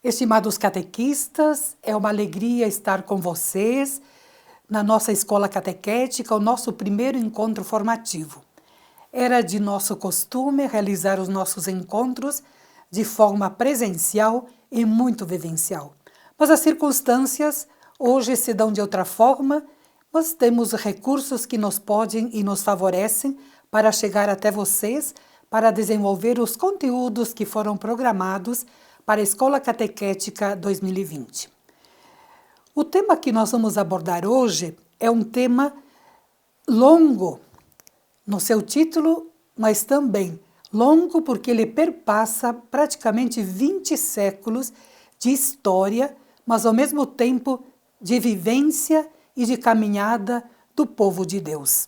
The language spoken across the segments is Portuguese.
Estimados catequistas, é uma alegria estar com vocês na nossa escola catequética, o nosso primeiro encontro formativo. Era de nosso costume realizar os nossos encontros de forma presencial e muito vivencial. Mas as circunstâncias hoje se dão de outra forma, mas temos recursos que nos podem e nos favorecem para chegar até vocês, para desenvolver os conteúdos que foram programados para a Escola Catequética 2020. O tema que nós vamos abordar hoje é um tema longo no seu título, mas também longo porque ele perpassa praticamente 20 séculos de história, mas ao mesmo tempo de vivência e de caminhada do povo de Deus.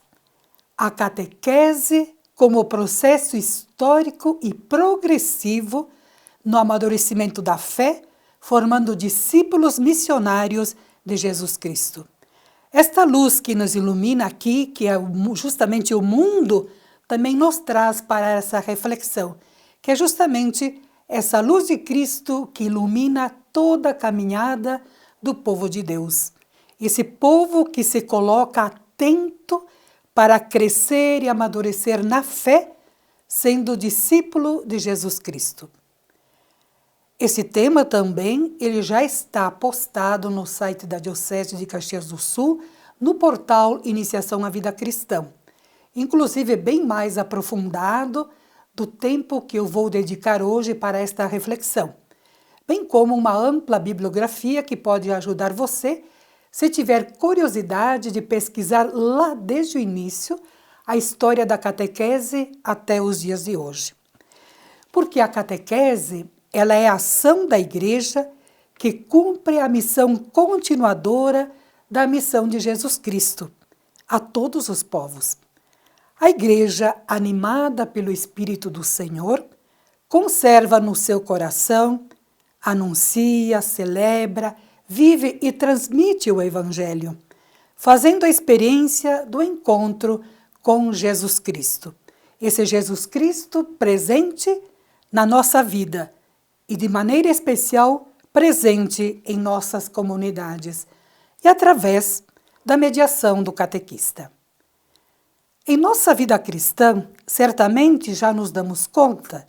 A catequese como processo histórico e progressivo no amadurecimento da fé, formando discípulos missionários de Jesus Cristo. Esta luz que nos ilumina aqui, que é justamente o mundo, também nos traz para essa reflexão, que é justamente essa luz de Cristo que ilumina toda a caminhada do povo de Deus. Esse povo que se coloca atento para crescer e amadurecer na fé, sendo discípulo de Jesus Cristo. Esse tema também ele já está postado no site da Diocese de Caxias do Sul, no portal Iniciação à Vida Cristã. Inclusive bem mais aprofundado do tempo que eu vou dedicar hoje para esta reflexão, bem como uma ampla bibliografia que pode ajudar você, se tiver curiosidade de pesquisar lá desde o início a história da catequese até os dias de hoje. Porque a catequese ela é a ação da Igreja que cumpre a missão continuadora da missão de Jesus Cristo a todos os povos. A Igreja, animada pelo Espírito do Senhor, conserva no seu coração, anuncia, celebra, vive e transmite o Evangelho, fazendo a experiência do encontro com Jesus Cristo. Esse Jesus Cristo presente na nossa vida, e de maneira especial presente em nossas comunidades e através da mediação do catequista. Em nossa vida cristã, certamente já nos damos conta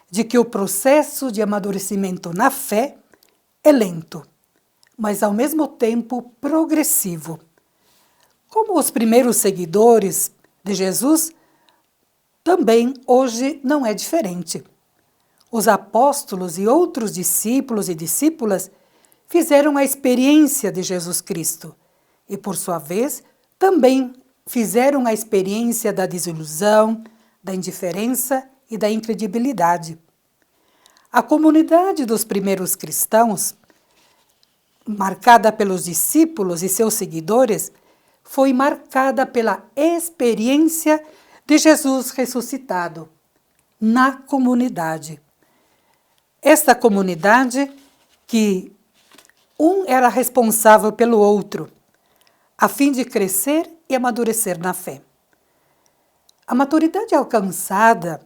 de que o processo de amadurecimento na fé é lento, mas ao mesmo tempo progressivo. Como os primeiros seguidores de Jesus, também hoje não é diferente. Os apóstolos e outros discípulos e discípulas fizeram a experiência de Jesus Cristo e, por sua vez, também fizeram a experiência da desilusão, da indiferença e da incredibilidade. A comunidade dos primeiros cristãos, marcada pelos discípulos e seus seguidores, foi marcada pela experiência de Jesus ressuscitado na comunidade. Esta comunidade que um era responsável pelo outro, a fim de crescer e amadurecer na fé. A maturidade alcançada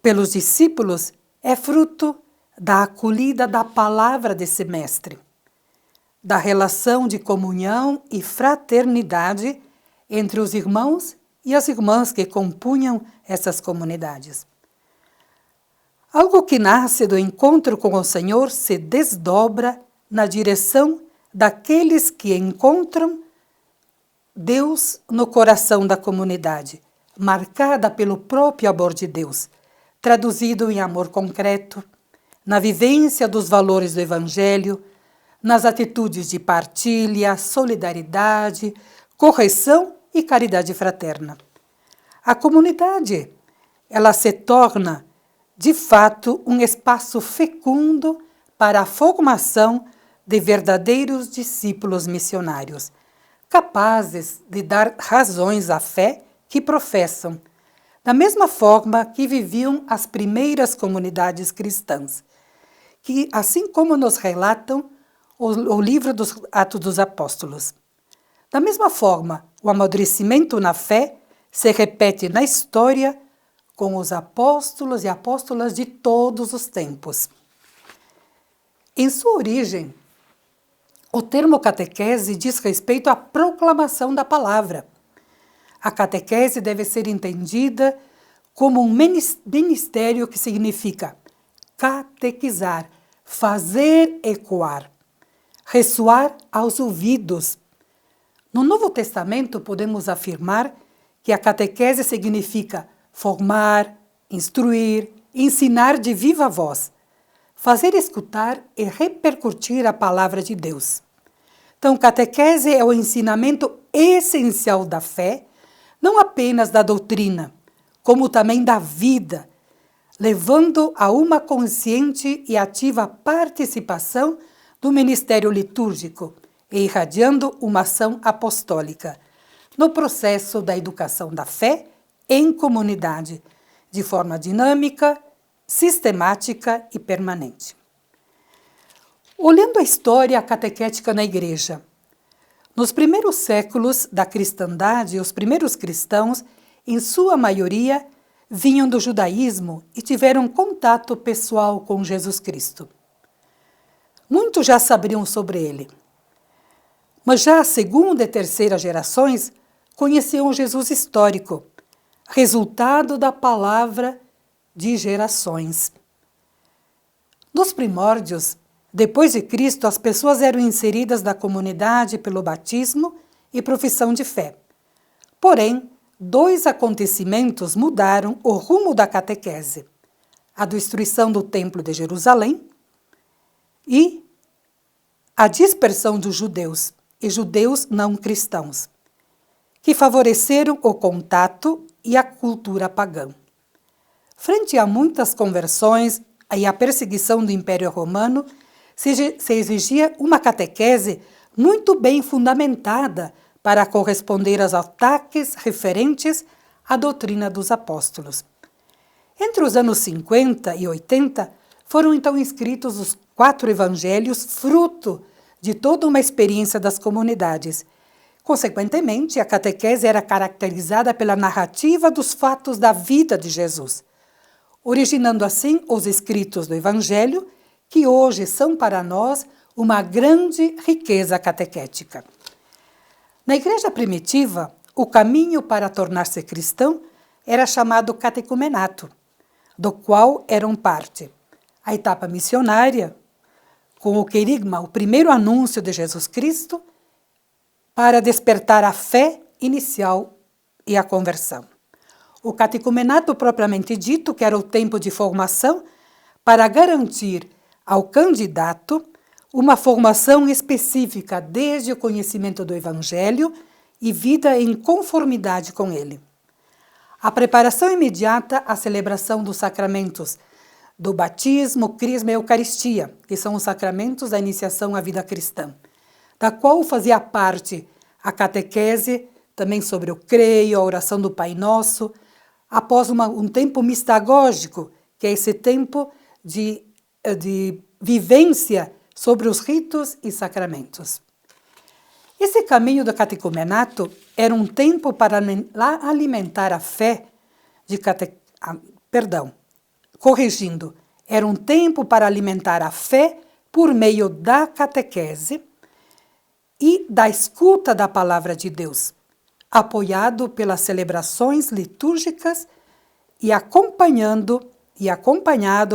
pelos discípulos é fruto da acolhida da palavra desse mestre, da relação de comunhão e fraternidade entre os irmãos e as irmãs que compunham essas comunidades. Algo que nasce do encontro com o Senhor se desdobra na direção daqueles que encontram Deus no coração da comunidade, marcada pelo próprio amor de Deus, traduzido em amor concreto, na vivência dos valores do Evangelho, nas atitudes de partilha, solidariedade, correção e caridade fraterna. A comunidade, ela se torna de fato, um espaço fecundo para a formação de verdadeiros discípulos missionários, capazes de dar razões à fé que professam, da mesma forma que viviam as primeiras comunidades cristãs, que, assim como nos relatam o livro dos Atos dos Apóstolos. Da mesma forma, o amadurecimento na fé se repete na história com os apóstolos e apóstolas de todos os tempos. Em sua origem, o termo catequese diz respeito à proclamação da palavra. A catequese deve ser entendida como um ministério que significa catequizar, fazer ecoar, ressoar aos ouvidos. No Novo Testamento, podemos afirmar que a catequese significa formar, instruir, ensinar de viva voz, fazer escutar e repercutir a palavra de Deus. Então, catequese é o ensinamento essencial da fé, não apenas da doutrina, como também da vida, levando a uma consciente e ativa participação do ministério litúrgico e irradiando uma ação apostólica no processo da educação da fé em comunidade, de forma dinâmica, sistemática e permanente. Olhando a história catequética na Igreja, nos primeiros séculos da cristandade, os primeiros cristãos, em sua maioria, vinham do judaísmo e tiveram contato pessoal com Jesus Cristo. Muitos já sabiam sobre ele, mas já a segunda e terceira gerações conheciam o Jesus histórico, resultado da palavra de gerações. Nos primórdios, depois de Cristo, as pessoas eram inseridas na comunidade pelo batismo e profissão de fé. Porém, dois acontecimentos mudaram o rumo da catequese: a destruição do Templo de Jerusalém e a dispersão dos judeus e judeus não cristãos, que favoreceram o contato e a cultura pagã. Frente a muitas conversões e à perseguição do Império Romano, se exigia uma catequese muito bem fundamentada para corresponder aos ataques referentes à doutrina dos apóstolos. Entre os anos 50 e 80, foram então escritos os 4 evangelhos, fruto de toda uma experiência das comunidades. Consequentemente, a catequese era caracterizada pela narrativa dos fatos da vida de Jesus, originando assim os escritos do Evangelho, que hoje são para nós uma grande riqueza catequética. Na igreja primitiva, o caminho para tornar-se cristão era chamado catecumenato, do qual eram parte a etapa missionária, com o querigma, o primeiro anúncio de Jesus Cristo, para despertar a fé inicial e a conversão. O catecumenato propriamente dito, que era o tempo de formação para garantir ao candidato uma formação específica desde o conhecimento do Evangelho e vida em conformidade com ele. A preparação imediata à celebração dos sacramentos do batismo, crisma e eucaristia, que são os sacramentos da iniciação à vida cristã, da qual fazia parte a catequese, também sobre o creio, a oração do Pai Nosso, após um tempo mistagógico, que é esse tempo de vivência sobre os ritos e sacramentos. Esse caminho do catecumenato era um tempo para alimentar a fé era um tempo para alimentar a fé por meio da catequese e da escuta da palavra de Deus, apoiado pelas celebrações litúrgicas e acompanhado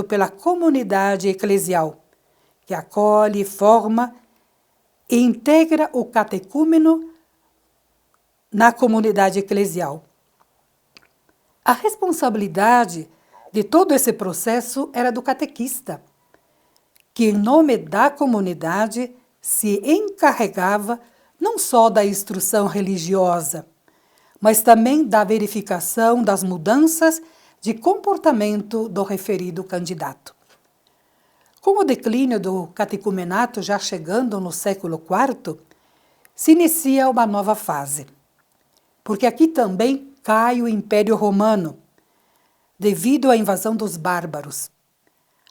pela comunidade eclesial, que acolhe, forma e integra o catecúmeno na comunidade eclesial. A responsabilidade de todo esse processo era do catequista, que, em nome da comunidade, se encarregava não só da instrução religiosa, mas também da verificação das mudanças de comportamento do referido candidato. Com o declínio do catecumenato já chegando no século IV, se inicia uma nova fase, porque aqui também cai o Império Romano, devido à invasão dos bárbaros.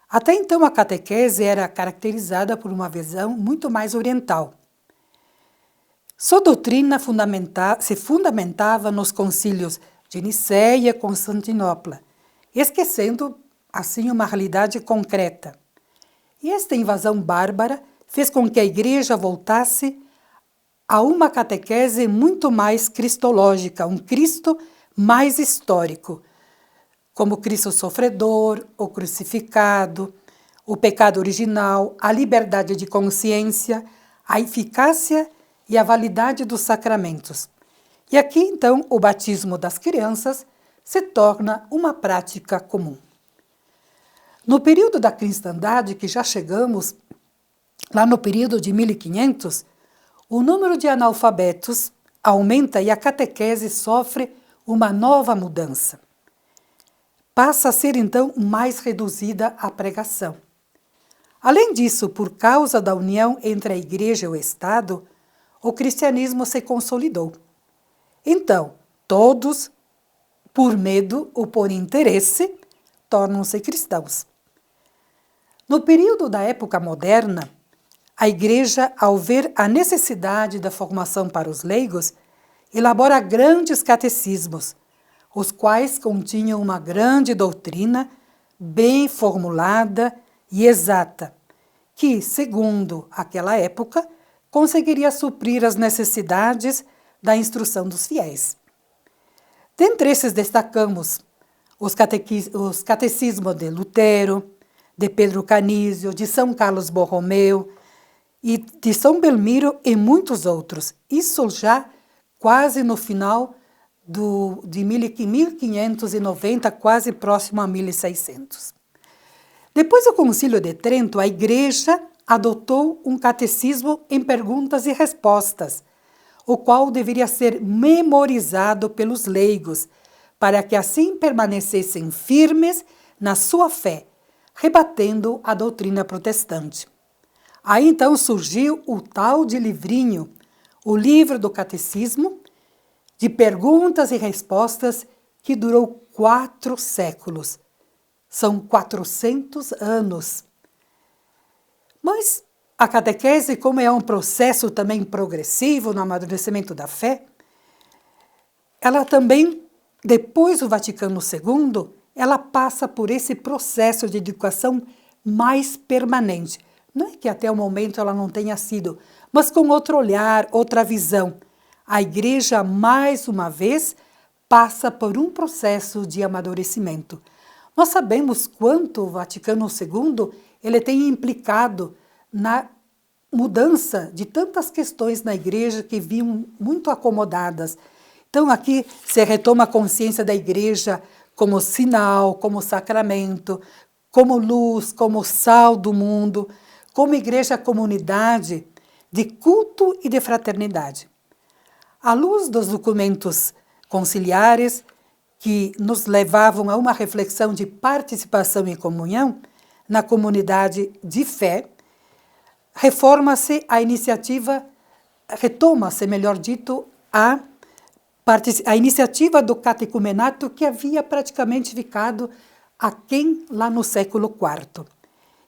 Até então, a catequese era caracterizada por uma visão muito mais oriental. Sua doutrina se fundamentava nos concílios de Nicéia e Constantinopla, esquecendo, assim, uma realidade concreta. E esta invasão bárbara fez com que a Igreja voltasse a uma catequese muito mais cristológica, um Cristo mais histórico, como Cristo sofredor, o crucificado, o pecado original, a liberdade de consciência, a eficácia e a validade dos sacramentos. E aqui, então, o batismo das crianças se torna uma prática comum. No período da cristandade, que já chegamos, lá no período de 1500, o número de analfabetos aumenta e a catequese sofre uma nova mudança. Passa a ser, então, mais reduzida a pregação. Além disso, por causa da união entre a Igreja e o Estado, o cristianismo se consolidou. Então, todos, por medo ou por interesse, tornam-se cristãos. No período da época moderna, a Igreja, ao ver a necessidade da formação para os leigos, elabora grandes catecismos, os quais continham uma grande doutrina, bem formulada e exata, que, segundo aquela época, conseguiria suprir as necessidades da instrução dos fiéis. Dentre esses destacamos os catecismos de Lutero, de Pedro Canísio, de São Carlos Borromeu e de São Belmiro e muitos outros. Isso já quase no final de 1590, quase próximo a 1600. Depois do Concílio de Trento, a Igreja adotou um catecismo em perguntas e respostas, o qual deveria ser memorizado pelos leigos, para que assim permanecessem firmes na sua fé, rebatendo a doutrina protestante. Aí então surgiu o tal de livrinho, o livro do catecismo, de perguntas e respostas, que durou 4 séculos. São 400 anos. Mas a catequese, como é um processo também progressivo no amadurecimento da fé, ela também, depois do Vaticano II, ela passa por esse processo de educação mais permanente. Não é que até o momento ela não tenha sido, mas com outro olhar, outra visão. A Igreja, mais uma vez, passa por um processo de amadurecimento. Nós sabemos quanto o Vaticano II ele tem implicado na mudança de tantas questões na Igreja que vinham muito acomodadas. Então, aqui se retoma a consciência da Igreja como sinal, como sacramento, como luz, como sal do mundo, como igreja comunidade de culto e de fraternidade. À luz dos documentos conciliares que nos levavam a uma reflexão de participação e comunhão na comunidade de fé, retoma-se, melhor dito, a iniciativa do catecumenato que havia praticamente ficado aquém lá no século IV.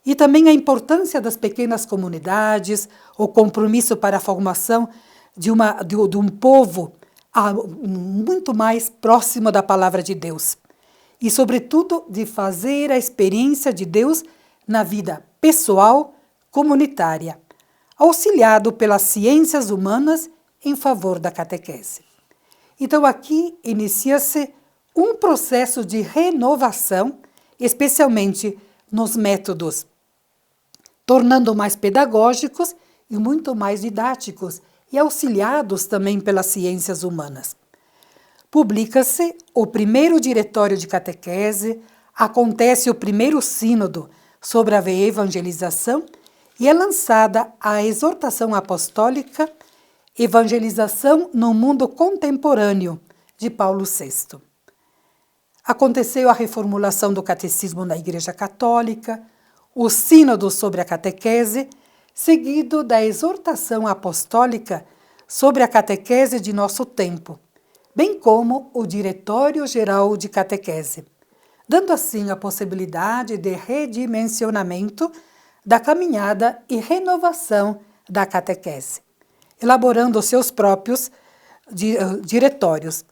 E também a importância das pequenas comunidades, o compromisso para a formação de um povo muito mais próximo da palavra de Deus. E, sobretudo, de fazer a experiência de Deus na vida pessoal, comunitária, auxiliado pelas ciências humanas em favor da catequese. Então, aqui inicia-se um processo de renovação, especialmente nos métodos, tornando mais pedagógicos e muito mais didáticos e auxiliados também pelas ciências humanas. Publica-se o primeiro diretório de catequese, acontece o primeiro sínodo sobre a evangelização e é lançada a exortação apostólica Evangelização no Mundo Contemporâneo, de Paulo VI. Aconteceu a reformulação do catecismo na Igreja Católica, o sínodo sobre a catequese, seguido da exortação apostólica sobre a catequese de nosso tempo, bem como o Diretório Geral de Catequese, dando assim a possibilidade de redimensionamento da caminhada e renovação da catequese, elaborando seus próprios diretórios,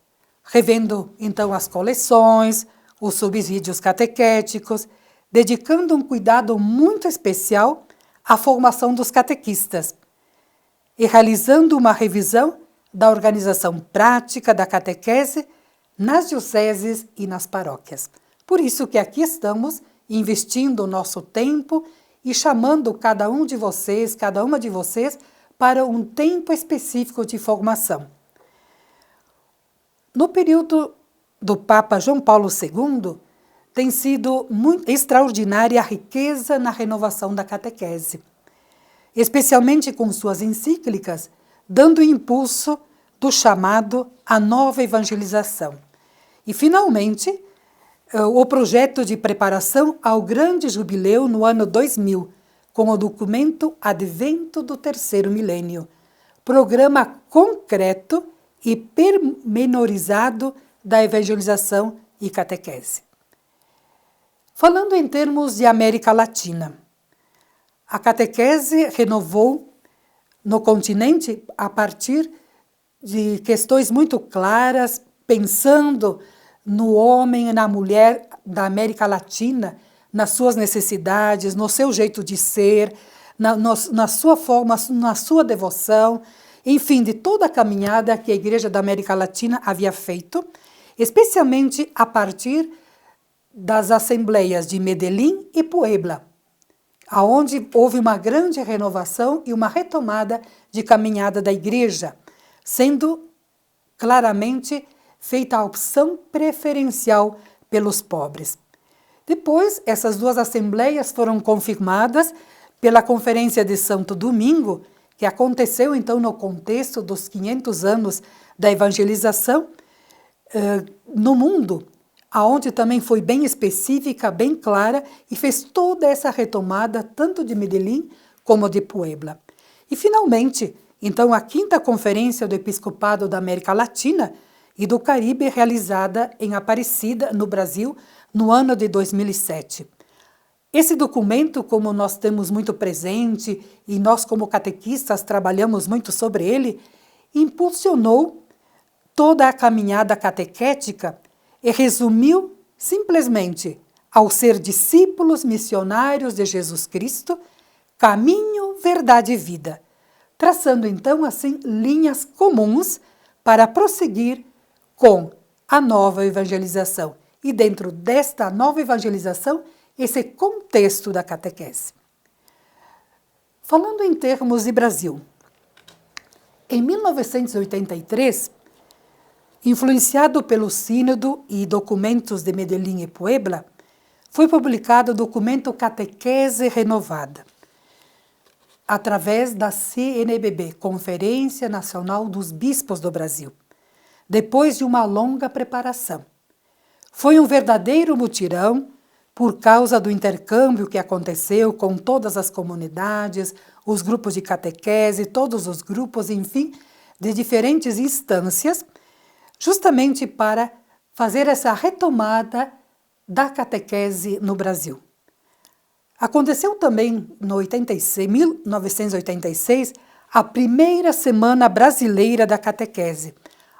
revendo então as coleções, os subsídios catequéticos, dedicando um cuidado muito especial à formação dos catequistas e realizando uma revisão da organização prática da catequese nas dioceses e nas paróquias. Por isso que aqui estamos investindo o nosso tempo e chamando cada um de vocês, cada uma de vocês, para um tempo específico de formação. No período do Papa João Paulo II, tem sido muito extraordinária a riqueza na renovação da catequese, especialmente com suas encíclicas, dando impulso do chamado à nova evangelização. E, finalmente, o projeto de preparação ao grande jubileu no ano 2000, com o documento Advento do Terceiro Milênio, programa concreto e pormenorizado da evangelização e catequese. Falando em termos de América Latina, a catequese renovou no continente a partir de questões muito claras, pensando no homem e na mulher da América Latina, nas suas necessidades, no seu jeito de ser, na sua forma, na sua devoção, enfim, de toda a caminhada que a Igreja da América Latina havia feito, especialmente a partir das assembleias de Medellín e Puebla, aonde houve uma grande renovação e uma retomada de caminhada da Igreja, sendo claramente feita a opção preferencial pelos pobres. Depois, essas duas assembleias foram confirmadas pela Conferência de Santo Domingo, que aconteceu então no contexto dos 500 anos da evangelização no mundo, aonde também foi bem específica, bem clara e fez toda essa retomada tanto de Medellín como de Puebla. E finalmente, então, a 5ª Conferência do Episcopado da América Latina e do Caribe, realizada em Aparecida, no Brasil, no ano de 2007. Esse documento, como nós temos muito presente e nós como catequistas trabalhamos muito sobre ele, impulsionou toda a caminhada catequética e resumiu simplesmente ao ser discípulos missionários de Jesus Cristo, caminho, verdade e vida, traçando então assim linhas comuns para prosseguir com a nova evangelização. E dentro desta nova evangelização, esse contexto da catequese. Falando em termos de Brasil, em 1983, influenciado pelo Sínodo e documentos de Medellín e Puebla, foi publicado o documento Catequese Renovada, através da CNBB, Conferência Nacional dos Bispos do Brasil, depois de uma longa preparação. Foi um verdadeiro mutirão por causa do intercâmbio que aconteceu com todas as comunidades, os grupos de catequese, todos os grupos, enfim, de diferentes instâncias, justamente para fazer essa retomada da catequese no Brasil. Aconteceu também no 1986 a primeira Semana Brasileira da Catequese,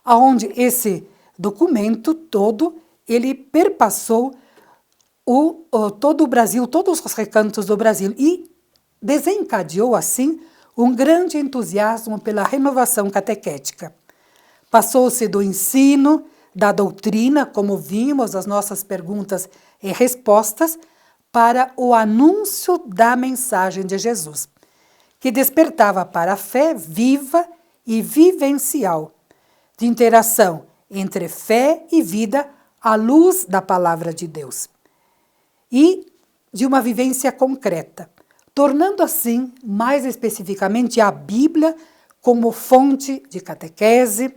onde esse documento todo ele perpassou todo o Brasil, todos os recantos do Brasil e desencadeou assim um grande entusiasmo pela renovação catequética. Passou-se do ensino, da doutrina, como vimos, as nossas perguntas e respostas, para o anúncio da mensagem de Jesus, que despertava para a fé viva e vivencial, de interação entre fé e vida à luz da palavra de Deus, e de uma vivência concreta, tornando assim, mais especificamente, a Bíblia como fonte de catequese,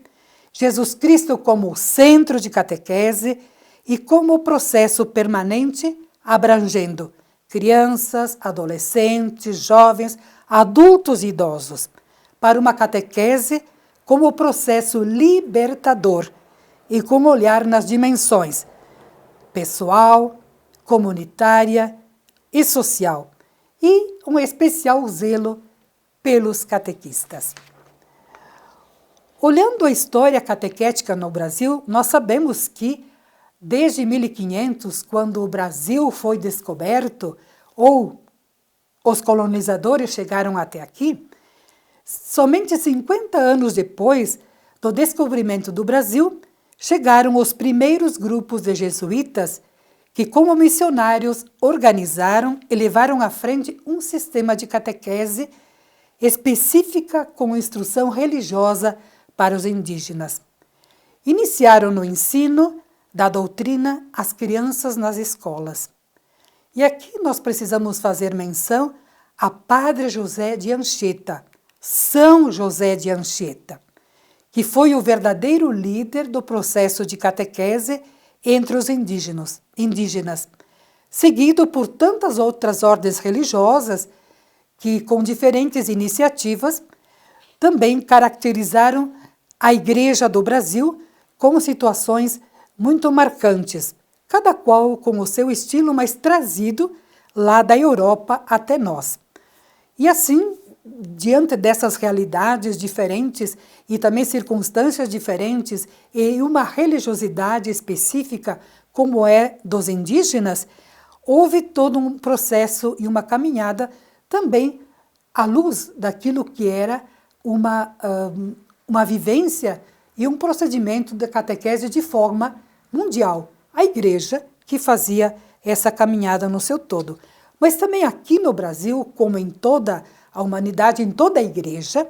Jesus Cristo como o centro de catequese e como processo permanente abrangendo crianças, adolescentes, jovens, adultos e idosos, para uma catequese como processo libertador e com olhar nas dimensões pessoal, comunitária e social, e um especial zelo pelos catequistas. Olhando a história catequética no Brasil, nós sabemos que desde 1500, quando o Brasil foi descoberto, ou os colonizadores chegaram até aqui, somente 50 anos depois do descobrimento do Brasil, chegaram os primeiros grupos de jesuítas que, como missionários, organizaram e levaram à frente um sistema de catequese específica com instrução religiosa para os indígenas. Iniciaram no ensino da doutrina às crianças nas escolas. E aqui nós precisamos fazer menção a Padre José de Anchieta, São José de Anchieta, que foi o verdadeiro líder do processo de catequese entre os indígenas, seguido por tantas outras ordens religiosas que, com diferentes iniciativas, também caracterizaram a Igreja do Brasil com situações muito marcantes, cada qual com o seu estilo, mas trazido lá da Europa até nós. E assim, diante dessas realidades diferentes e também circunstâncias diferentes e uma religiosidade específica como é dos indígenas, houve todo um processo e uma caminhada também à luz daquilo que era uma vivência e um procedimento de catequese de forma mundial. A Igreja que fazia essa caminhada no seu todo. Mas também aqui no Brasil, como em toda a humanidade, em toda a Igreja,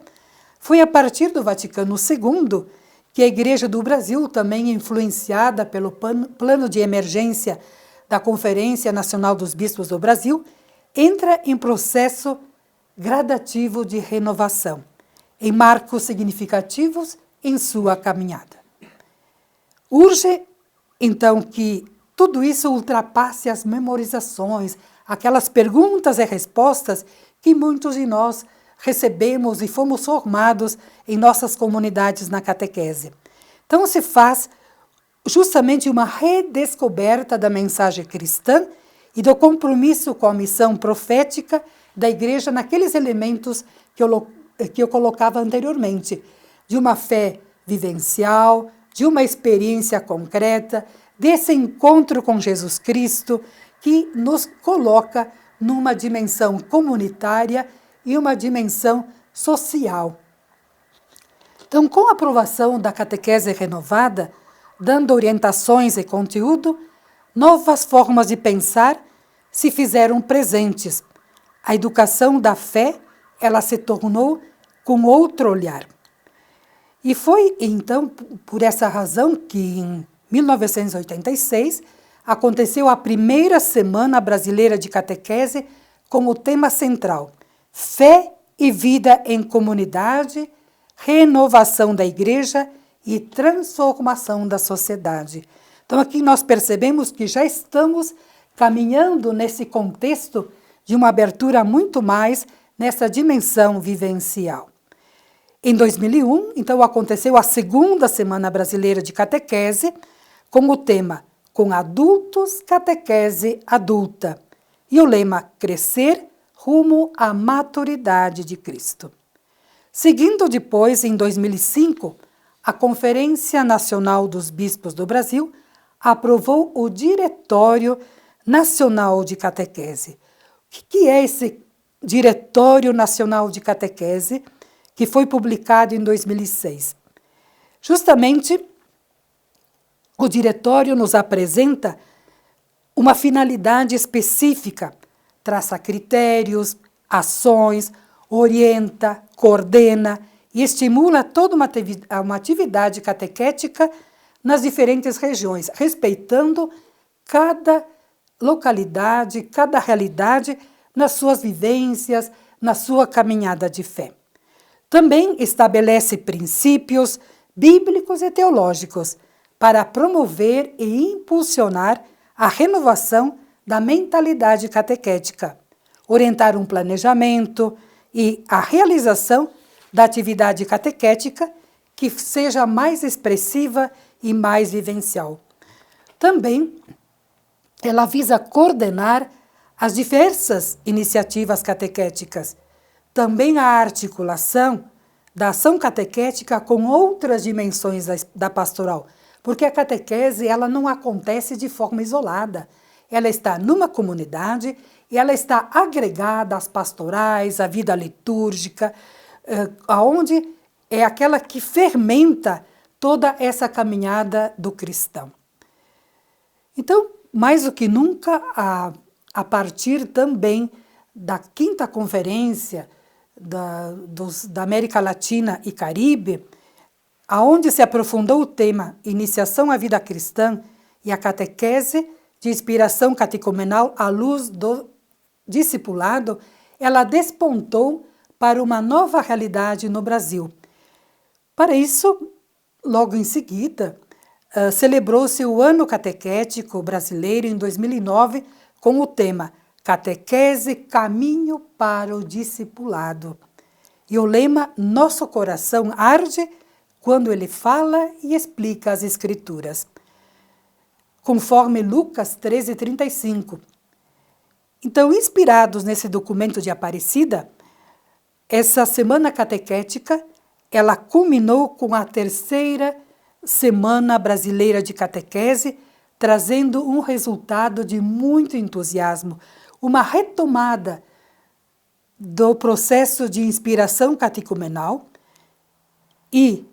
foi a partir do Vaticano II que a Igreja do Brasil, também influenciada pelo plano de emergência da Conferência Nacional dos Bispos do Brasil, entra em processo gradativo de renovação, em marcos significativos em sua caminhada. Urge, então, que tudo isso ultrapasse as memorizações, aquelas perguntas e respostas que muitos de nós recebemos e fomos formados em nossas comunidades na catequese. Então, se faz justamente uma redescoberta da mensagem cristã e do compromisso com a missão profética da Igreja naqueles elementos que eu colocava anteriormente, de uma fé vivencial, de uma experiência concreta, desse encontro com Jesus Cristo, que nos coloca numa dimensão comunitária e uma dimensão social. Então, com a aprovação da catequese renovada, dando orientações e conteúdo, novas formas de pensar se fizeram presentes. A educação da fé, ela se tornou com outro olhar. E foi, então, por essa razão que, em 1986, aconteceu a primeira Semana Brasileira de Catequese com o tema central Fé e Vida em Comunidade, Renovação da Igreja e Transformação da Sociedade. Então, aqui nós percebemos que já estamos caminhando nesse contexto de uma abertura muito mais nessa dimensão vivencial. Em 2001, então, aconteceu a segunda Semana Brasileira de Catequese, com o tema Com Adultos, Catequese Adulta, e o lema Crescer rumo à maturidade de Cristo. Seguindo depois, em 2005, a Conferência Nacional dos Bispos do Brasil aprovou o Diretório Nacional de Catequese. O que é esse Diretório Nacional de Catequese, que foi publicado em 2006? Justamente, o diretório nos apresenta uma finalidade específica, traça critérios, ações, orienta, coordena e estimula toda uma atividade catequética nas diferentes regiões, respeitando cada localidade, cada realidade nas suas vivências, na sua caminhada de fé. Também estabelece princípios bíblicos e teológicos para promover e impulsionar a renovação da mentalidade catequética, orientar um planejamento e a realização da atividade catequética que seja mais expressiva e mais vivencial. Também ela visa coordenar as diversas iniciativas catequéticas, também a articulação da ação catequética com outras dimensões da pastoral, porque a catequese ela não acontece de forma isolada. Ela está numa comunidade e ela está agregada às pastorais, à vida litúrgica, aonde é aquela que fermenta toda essa caminhada do cristão. Então, mais do que nunca, a partir também da 5ª Conferência da América Latina e Caribe, aonde se aprofundou o tema Iniciação à Vida Cristã e a catequese de inspiração catecumenal à luz do discipulado, ela despontou para uma nova realidade no Brasil. Para isso, logo em seguida, celebrou-se o Ano Catequético Brasileiro em 2009 com o tema Catequese, Caminho para o Discipulado. E o lema Nosso Coração Arde quando ele fala e explica as Escrituras, conforme Lucas 13:35. Então, inspirados nesse documento de Aparecida, essa Semana Catequética, ela culminou com a 3ª Semana Brasileira de Catequese, trazendo um resultado de muito entusiasmo, uma retomada do processo de inspiração catecumenal e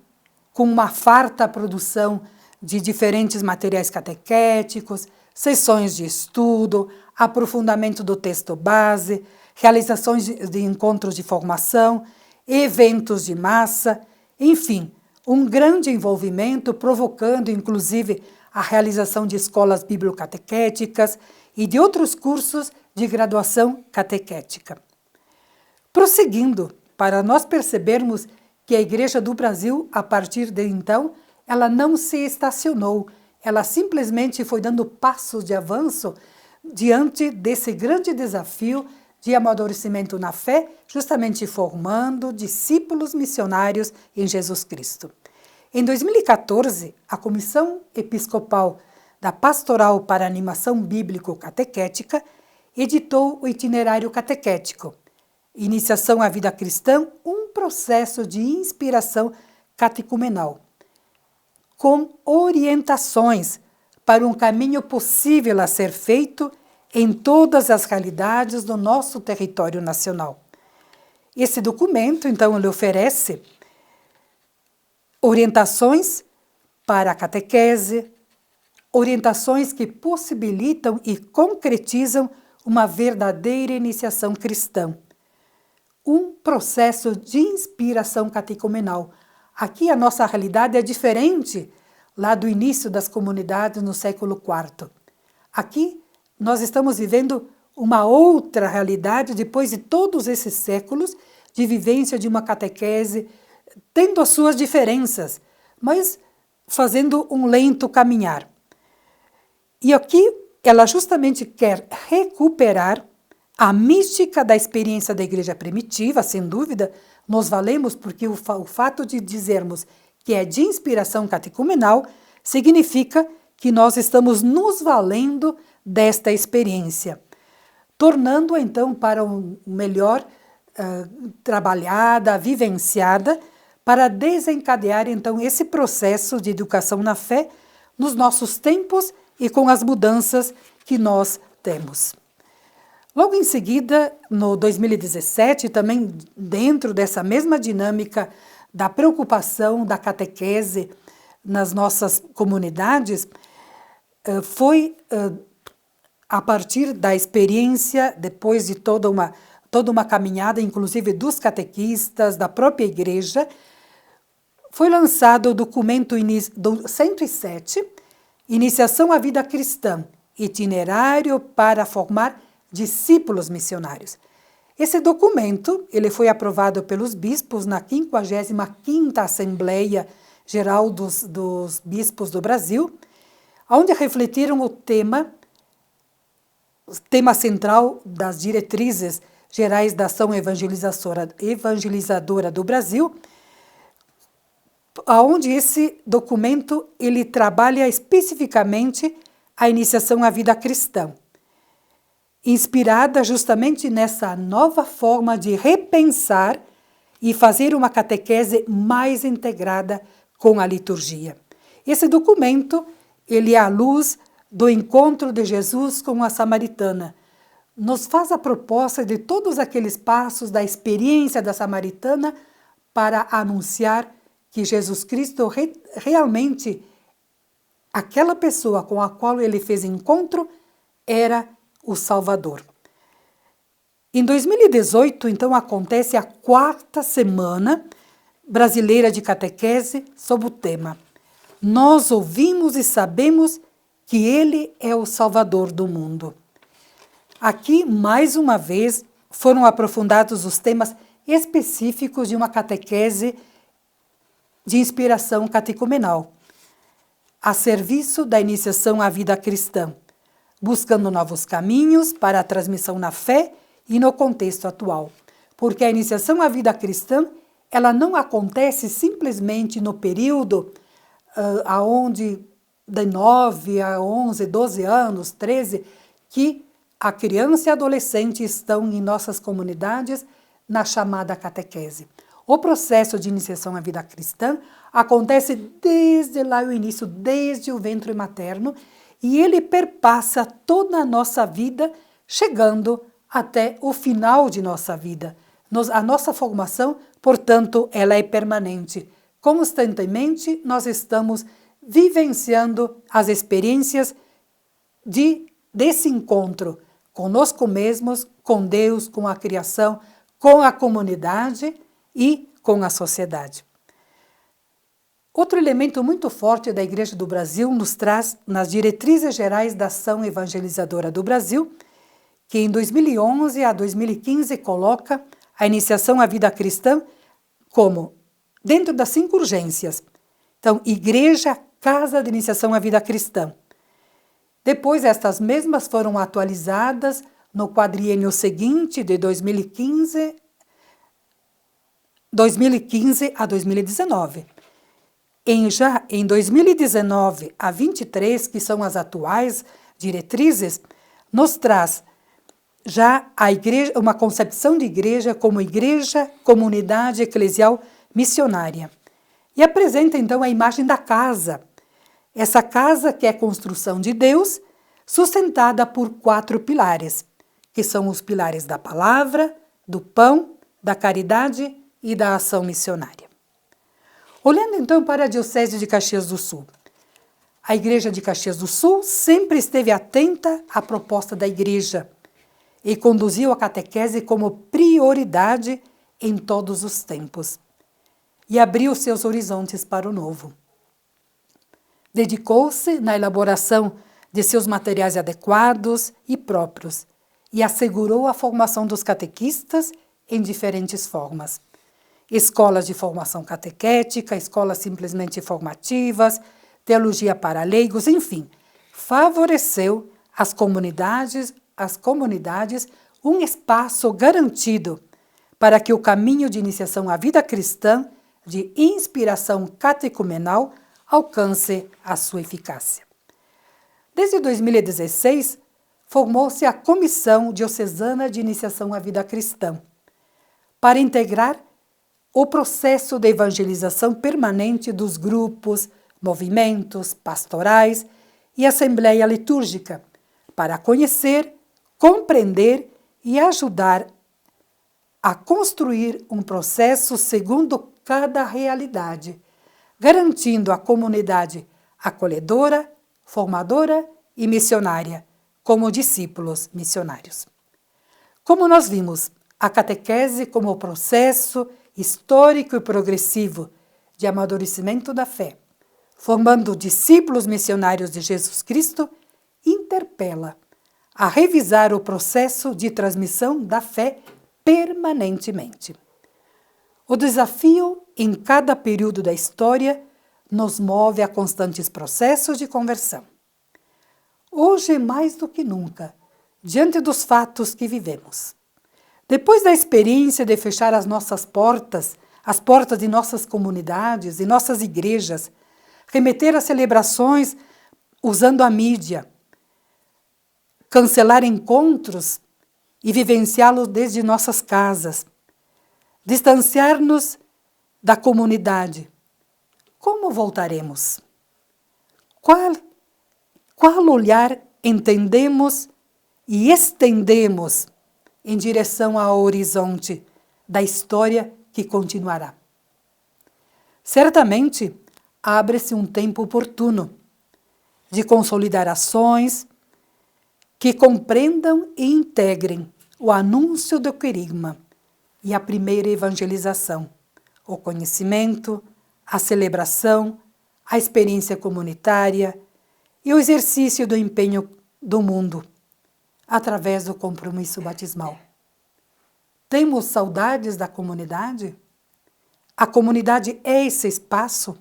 com uma farta produção de diferentes materiais catequéticos, sessões de estudo, aprofundamento do texto base, realizações de encontros de formação, eventos de massa, enfim, um grande envolvimento, provocando inclusive a realização de escolas bibliocatequéticas e de outros cursos de graduação catequética. Prosseguindo, para nós percebermos que a Igreja do Brasil, a partir de então, ela não se estacionou, ela simplesmente foi dando passos de avanço diante desse grande desafio de amadurecimento na fé, justamente formando discípulos missionários em Jesus Cristo. Em 2014, a Comissão Episcopal da Pastoral para Animação Bíblico-Catequética editou o Itinerário Catequético, Iniciação à Vida Cristã, um processo de inspiração catecumenal, com orientações para um caminho possível a ser feito em todas as realidades do nosso território nacional. Esse documento, então, ele oferece orientações para a catequese, orientações que possibilitam e concretizam uma verdadeira iniciação cristã. Um processo de inspiração catecumenal. Aqui a nossa realidade é diferente lá do início das comunidades no século IV. Aqui nós estamos vivendo uma outra realidade depois de todos esses séculos de vivência de uma catequese, tendo as suas diferenças, mas fazendo um lento caminhar. E aqui ela justamente quer recuperar a mística da experiência da igreja primitiva, sem dúvida, nos valemos porque o fato de dizermos que é de inspiração catecumenal significa que nós estamos nos valendo desta experiência, tornando-a então para um melhor trabalhada, vivenciada, para desencadear então esse processo de educação na fé nos nossos tempos e com as mudanças que nós temos. Logo em seguida, no 2017, também dentro dessa mesma dinâmica da preocupação da catequese nas nossas comunidades, foi a partir da experiência, depois de toda uma caminhada, inclusive dos catequistas, da própria igreja, foi lançado o documento do 107, Iniciação à Vida Cristã, Itinerário para formar discípulos missionários. Esse documento ele foi aprovado pelos bispos na 55ª Assembleia Geral dos Bispos do Brasil, onde refletiram o tema central das diretrizes gerais da ação evangelizadora do Brasil, onde esse documento ele trabalha especificamente a iniciação à vida cristã, inspirada justamente nessa nova forma de repensar e fazer uma catequese mais integrada com a liturgia. Esse documento, ele é a luz do encontro de Jesus com a samaritana. Nos faz a proposta de todos aqueles passos da experiência da samaritana para anunciar que Jesus Cristo realmente, aquela pessoa com a qual ele fez encontro, era o Salvador. Em 2018, então, acontece a 4ª Semana Brasileira de Catequese sob o tema Nós ouvimos e sabemos que Ele é o Salvador do mundo. Aqui, mais uma vez, foram aprofundados os temas específicos de uma catequese de inspiração catecumenal, a serviço da iniciação à vida cristã, buscando novos caminhos para a transmissão na fé e no contexto atual. Porque a iniciação à vida cristã, ela não acontece simplesmente no período aonde de 9 a 11, 12 anos, 13, que a criança e adolescente estão em nossas comunidades na chamada catequese. O processo de iniciação à vida cristã acontece desde lá o início, desde o ventre materno, e ele perpassa toda a nossa vida, chegando até o final de nossa vida. A nossa formação, portanto, ela é permanente. Constantemente, nós estamos vivenciando as experiências desse encontro conosco mesmos, com Deus, com a criação, com a comunidade e com a sociedade. Outro elemento muito forte da Igreja do Brasil nos traz nas diretrizes gerais da ação evangelizadora do Brasil, que em 2011 a 2015 coloca a iniciação à vida cristã como dentro das 5 urgências. Então, igreja, casa de iniciação à vida cristã. Depois, estas mesmas foram atualizadas no quadriênio seguinte, de 2015 a 2019. Já em 2019 a 23, que são as atuais diretrizes, nos traz já a igreja, uma concepção de igreja como igreja, comunidade eclesial missionária. E apresenta então a imagem da casa. Essa casa que é a construção de Deus, sustentada por 4 pilares, que são os pilares da palavra, do pão, da caridade e da ação missionária. Olhando então para a Diocese de Caxias do Sul, a Igreja de Caxias do Sul sempre esteve atenta à proposta da Igreja e conduziu a catequese como prioridade em todos os tempos e abriu seus horizontes para o novo. Dedicou-se na elaboração de seus materiais adequados e próprios e assegurou a formação dos catequistas em diferentes formas. Escolas de formação catequética, escolas simplesmente formativas, teologia para leigos, enfim, favoreceu às comunidades um espaço garantido para que o caminho de iniciação à vida cristã, de inspiração catecumenal, alcance a sua eficácia. Desde 2016, formou-se a Comissão Diocesana de Iniciação à Vida Cristã, para integrar o processo de evangelização permanente dos grupos, movimentos, pastorais e assembleia litúrgica, para conhecer, compreender e ajudar a construir um processo segundo cada realidade, garantindo a comunidade acolhedora, formadora e missionária, como discípulos missionários. Como nós vimos, a catequese como processo histórico e progressivo de amadurecimento da fé, formando discípulos missionários de Jesus Cristo, interpela a revisar o processo de transmissão da fé permanentemente. O desafio em cada período da história nos move a constantes processos de conversão. Hoje, mais do que nunca, diante dos fatos que vivemos, depois da experiência de fechar as nossas portas, as portas de nossas comunidades e nossas igrejas, remeter às celebrações usando a mídia, cancelar encontros e vivenciá-los desde nossas casas, distanciar-nos da comunidade. Como voltaremos? Qual olhar entendemos e estendemos em direção ao horizonte da história que continuará? Certamente, abre-se um tempo oportuno de consolidar ações que compreendam e integrem o anúncio do querigma e a primeira evangelização, o conhecimento, a celebração, a experiência comunitária e o exercício do empenho do mundo, através do compromisso batismal. Temos saudades da comunidade? A comunidade é esse espaço?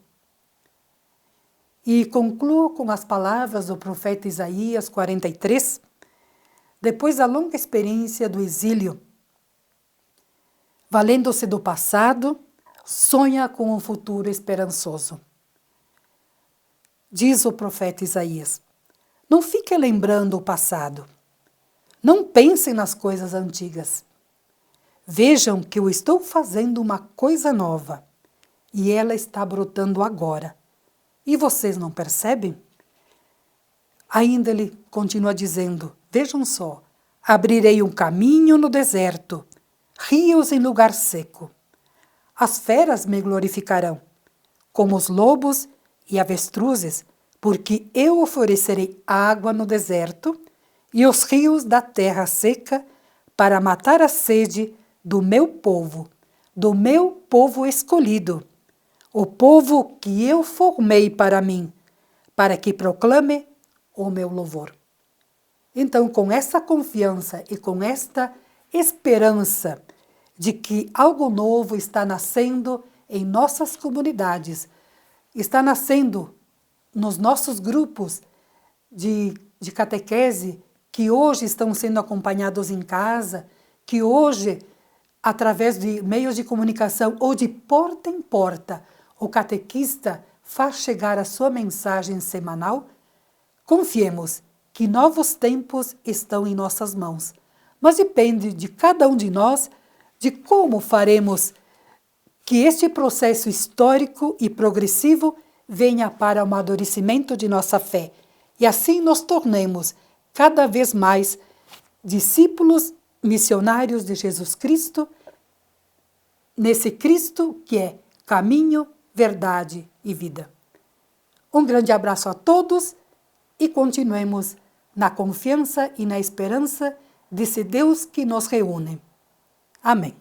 E concluo com as palavras do profeta Isaías 43, depois da longa experiência do exílio. Valendo-se do passado, sonha com um futuro esperançoso. Diz o profeta Isaías: não fique lembrando o passado. Não pensem nas coisas antigas. Vejam que eu estou fazendo uma coisa nova e ela está brotando agora. E vocês não percebem? Ainda ele continua dizendo: vejam só, abrirei um caminho no deserto, rios em lugar seco. As feras me glorificarão, como os lobos e avestruzes, porque eu oferecerei água no deserto e os rios da terra seca para matar a sede do meu povo escolhido, o povo que eu formei para mim, para que proclame o meu louvor. Então, com essa confiança e com esta esperança de que algo novo está nascendo em nossas comunidades, está nascendo nos nossos grupos de catequese, que hoje estão sendo acompanhados em casa, que hoje, através de meios de comunicação ou de porta em porta, o catequista faz chegar a sua mensagem semanal, confiemos que novos tempos estão em nossas mãos, mas depende de cada um de nós de como faremos que este processo histórico e progressivo venha para o amadurecimento de nossa fé e assim nos tornemos cada vez mais discípulos missionários de Jesus Cristo, nesse Cristo que é caminho, verdade e vida. Um grande abraço a todos e continuemos na confiança e na esperança desse Deus que nos reúne. Amém.